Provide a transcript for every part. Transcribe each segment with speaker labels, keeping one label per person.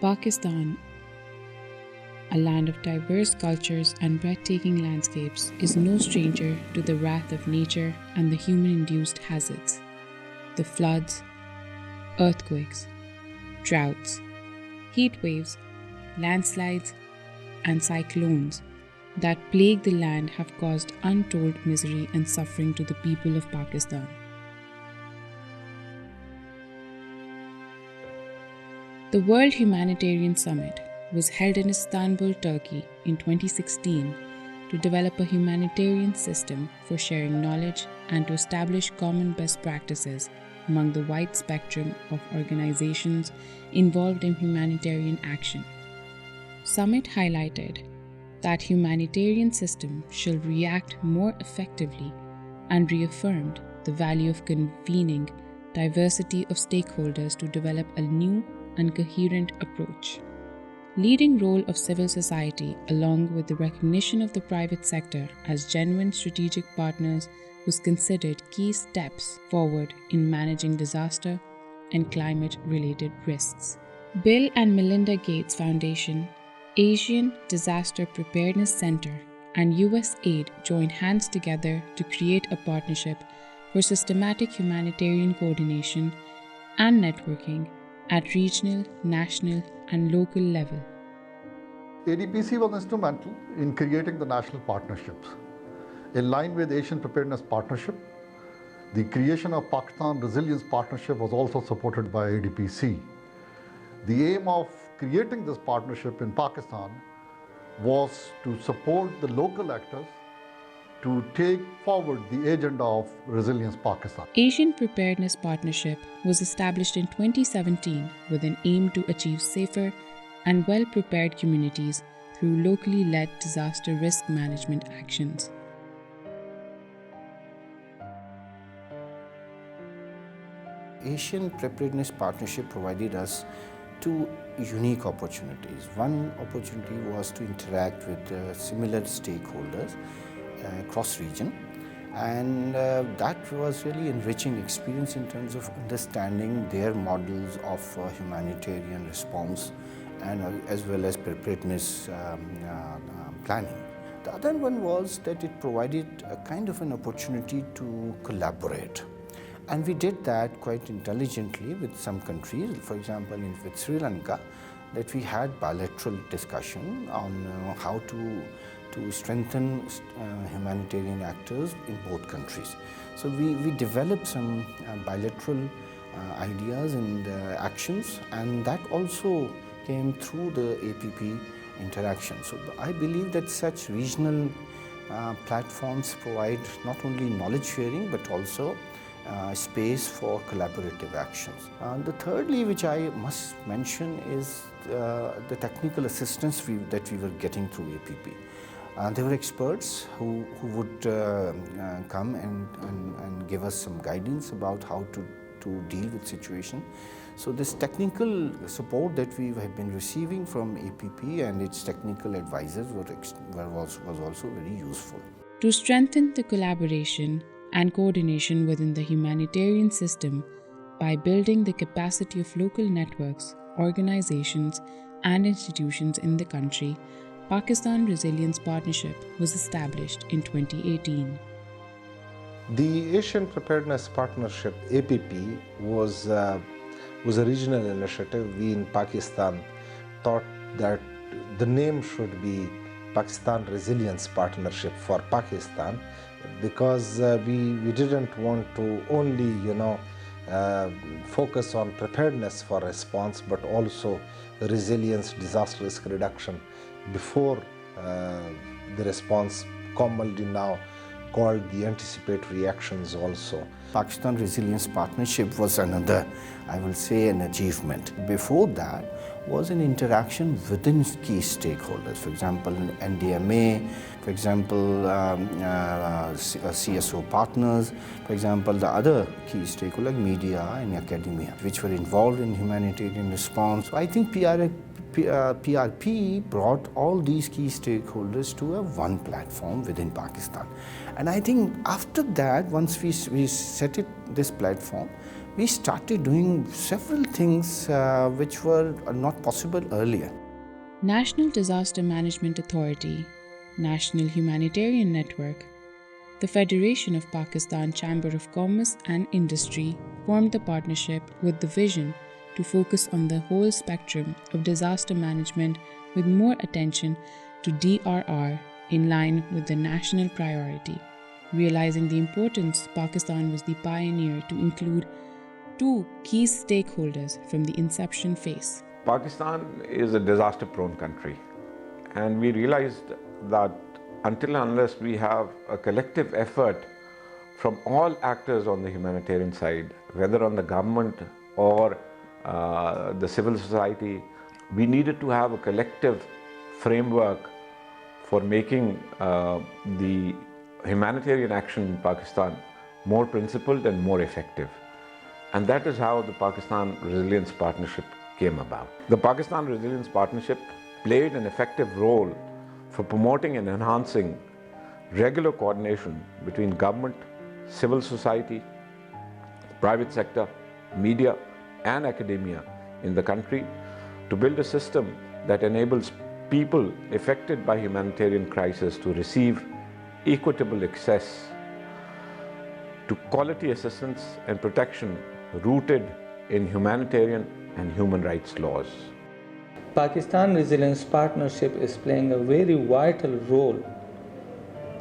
Speaker 1: Pakistan, a land of diverse cultures and breathtaking landscapes, is no stranger to the wrath of nature and the human-induced hazards. The floods, earthquakes, droughts, heat waves, landslides, and cyclones that plague the land have caused untold misery and suffering to the people of Pakistan. The World Humanitarian Summit was held in Istanbul, Turkey in 2016 to develop a humanitarian system for sharing knowledge and to establish common best practices among the wide spectrum of organizations involved in humanitarian action. Summit highlighted that humanitarian system shall react more effectively and reaffirmed the value of convening diversity of stakeholders to develop a new and coherent approach. Leading role of civil society along with the recognition of the private sector as genuine strategic partners was considered key steps forward in managing disaster and climate-related risks. Bill and Melinda Gates Foundation, Asian Disaster Preparedness Center, and USAID joined hands together to create a partnership for systematic humanitarian coordination and networking at regional, national, and local level.
Speaker 2: ADPC was instrumental in creating the national partnerships. In line with Asian Preparedness Partnership, the creation of Pakistan Resilience Partnership was also supported by ADPC. The aim of creating this partnership in Pakistan was to support the local actors to take forward the agenda of Resilience Pakistan.
Speaker 1: Asian Preparedness Partnership was established in 2017 with an aim to achieve safer and well-prepared communities through locally led disaster risk management actions.
Speaker 3: Asian Preparedness Partnership provided us two unique opportunities. One opportunity was to interact with similar stakeholders across region, and that was really enriching experience in terms of understanding their models of humanitarian response and as well as preparedness planning. The other one was that it provided a kind of an opportunity to collaborate. And we did that quite intelligently with some countries. For example, with Sri Lanka, that we had bilateral discussion on how to strengthen humanitarian actors in both countries. So we developed some bilateral ideas and actions, and that also came through the APP interaction. So I believe that such regional platforms provide not only knowledge sharing but also space for collaborative actions. The thirdly, which I must mention, is the technical assistance that we were getting through APP. There were experts who would come and give us some guidance about how to deal with situation. So this technical support that we have been receiving from APP and its technical advisors was also very useful.
Speaker 1: To strengthen the collaboration and coordination within the humanitarian system by building the capacity of local networks, organizations, and institutions in the country, Pakistan Resilience Partnership was established in 2018.
Speaker 4: The Asian Preparedness Partnership, APP, was a regional initiative. We in Pakistan thought that the name should be Pakistan Resilience Partnership for Pakistan, because we didn't want to only focus on preparedness for response, but also resilience, disaster risk reduction before the response, commonly now called the anticipatory actions also.
Speaker 3: Pakistan Resilience Partnership was another, I will say, an achievement. Before that was an interaction within key stakeholders, for example, NDMA, for example, CSO partners, for example, the other key stakeholders like media and academia, which were involved in humanitarian response. So I think PRP brought all these key stakeholders to one platform within Pakistan. And I think after that, once we set this platform, we started doing several things which were not possible earlier.
Speaker 1: National Disaster Management Authority, National Humanitarian Network, the Federation of Pakistan Chamber of Commerce and Industry formed the partnership with the vision to focus on the whole spectrum of disaster management with more attention to DRR in line with the national priority. Realizing the importance, Pakistan was the pioneer to include two key stakeholders from the inception phase.
Speaker 5: Pakistan is a disaster-prone country, and we realized that until and unless we have a collective effort from all actors on the humanitarian side, whether on the government or the civil society, we needed to have a collective framework for making the humanitarian action in Pakistan more principled and more effective. And that is how the Pakistan Resilience Partnership came about. The Pakistan Resilience Partnership played an effective role for promoting and enhancing regular coordination between government, civil society, private sector, media, and academia in the country to build a system that enables people affected by humanitarian crisis to receive equitable access to quality assistance and protection rooted in humanitarian and human rights laws.
Speaker 6: Pakistan Resilience Partnership is playing a very vital role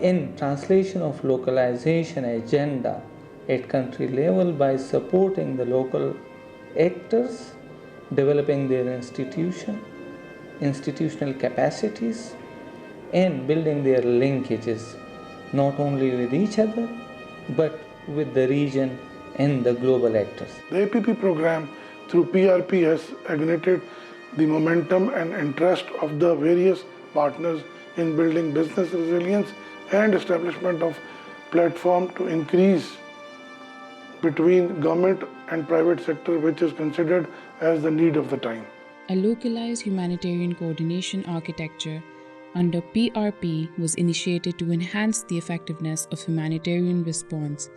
Speaker 6: in translation of localization agenda at country level by supporting the local actors, developing their institutional capacities, and building their linkages not only with each other but with the region and the global actors.
Speaker 7: The APP program through PRP has ignited the momentum and interest of the various partners in building business resilience and establishment of platform to increase between government and private sector, which is considered as the need of the time.
Speaker 1: A localized humanitarian coordination architecture under PRP was initiated to enhance the effectiveness of humanitarian response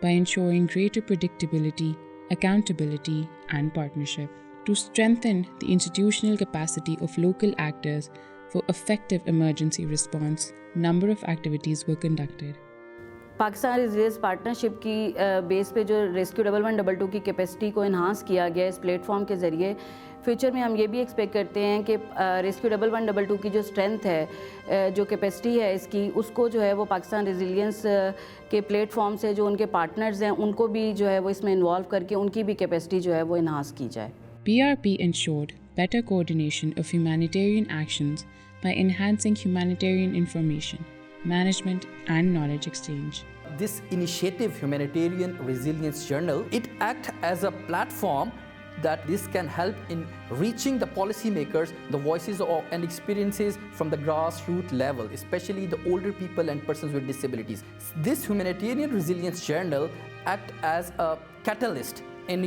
Speaker 1: by ensuring greater predictability, accountability, and partnership. To strengthen the institutional capacity of local actors for effective emergency response, number of activities were conducted.
Speaker 8: Pakistan resilience partnership की base पे जो rescue 1112 की capacity को enhance किया गया इस platform के ज़रिए, फ्यूचर में हम ये भी एक्सपेक्ट करते हैं कि रेस्क्यू 1112 की जो स्ट्रेंथ है, जो कैपेसिटी है इसकी, उसको जो है वो पाकिस्तान रिजिलियंस के प्लेटफॉर्म से जो उनके पार्टनर्स हैं उनको भी जो है वो इसमें इन्वॉल्व करके उनकी भी कैपेसिटी जो है वो इन्हांस की जाए.
Speaker 1: PRP ensured better coordination of humanitarian actions by enhancing humanitarian information, management, and knowledge exchange.
Speaker 9: This initiative, Humanitarian Resilience Journal, it acts as a platform that this can help in reaching the policymakers, the voices and experiences from the grassroots level, especially the older people and persons with disabilities. This Humanitarian Resilience Journal acts as a catalyst in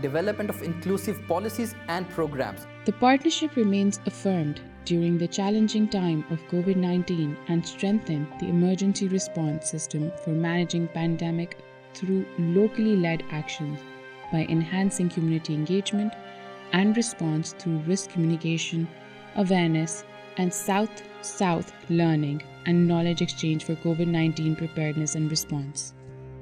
Speaker 9: development of inclusive policies and programs.
Speaker 1: The partnership remains affirmed during the challenging time of COVID-19 and strengthen the emergency response system for managing pandemic through locally led actions by enhancing community engagement and response through risk communication, awareness, and South-South learning and knowledge exchange for COVID-19 preparedness and response.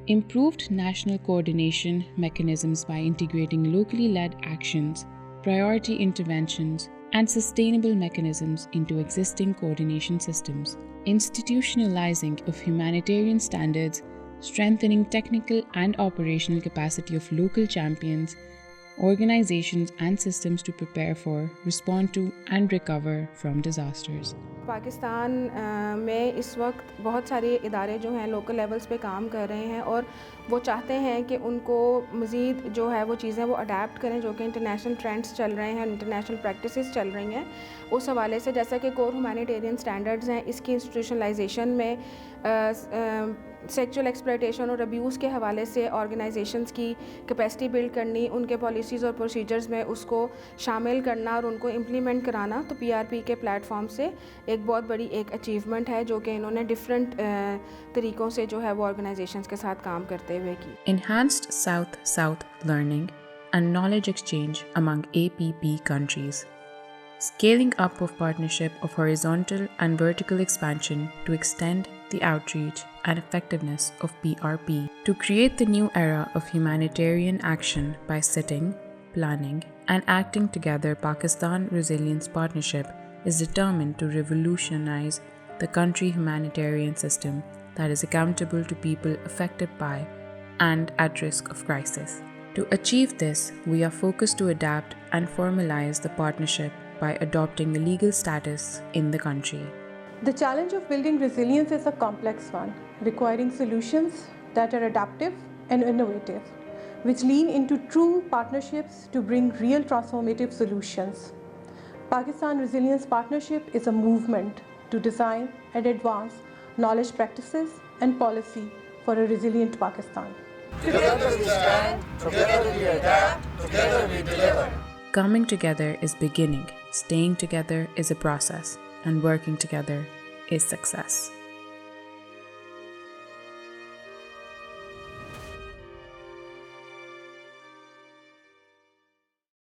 Speaker 1: Improved national coordination mechanisms by integrating locally led actions, priority interventions, and sustainable mechanisms into existing coordination systems. Institutionalizing of humanitarian standards, strengthening technical and operational capacity of local champions, organizations and systems to prepare for, respond to, and recover from disasters.
Speaker 10: Pakistan में इस वक्त बहुत सारे इदारे जो हैं local levels पे काम कर रहे हैं और वो चाहते हैं कि उनको मज़ीद जो है वो चीज़ें वो अडेप्ट करें जो कि इंटरनेशनल ट्रेंड्स चल रहे हैं, इंटरनेशनल प्रैक्टिसेस चल रही हैं. उस हवाले से जैसा कि कोर ह्यूमैनिटेरियन स्टैंडर्ड्स हैं, इसकी इंस्टीट्यूशनलाइजेशन में सेक्सुअल एक्सप्लॉयटेशन और अब्यूज़ के हवाले से ऑर्गेनाइजेशंस की कैपेसिटी बिल्ड करनी, उनके पॉलिसीज़ और प्रोसीजर्स में उसको शामिल करना और उनको इम्प्लीमेंट कराना, तो पीआरपी के प्लेटफॉर्म से एक बहुत बड़ी एक अचीवमेंट है जो कि इन्होंने डिफरेंट तरीक़ों से जो है वो ऑर्गेनाइजेशंस के साथ काम करते हुए की।
Speaker 1: Enhanced South-South learning and knowledge exchange among APP countries. Scaling up of partnership of horizontal and vertical expansion to extend the outreach and effectiveness of PRP. To create the new era of humanitarian action by sitting, planning, and acting together, Pakistan Resilience Partnership is determined to revolutionize the country humanitarian system that is accountable to people affected by and at risk of crisis. To achieve this, we are focused to adapt and formalize the partnership by adopting the legal status in the country.
Speaker 11: The challenge of building resilience is a complex one, requiring solutions that are adaptive and innovative, which lean into true partnerships to bring real transformative solutions. Pakistan Resilience Partnership is a movement to design and advance knowledge practices and policy for a resilient Pakistan.
Speaker 12: Together we stand, together we adapt, together we deliver.
Speaker 1: Coming together is beginning, staying together is a process, and working together is success.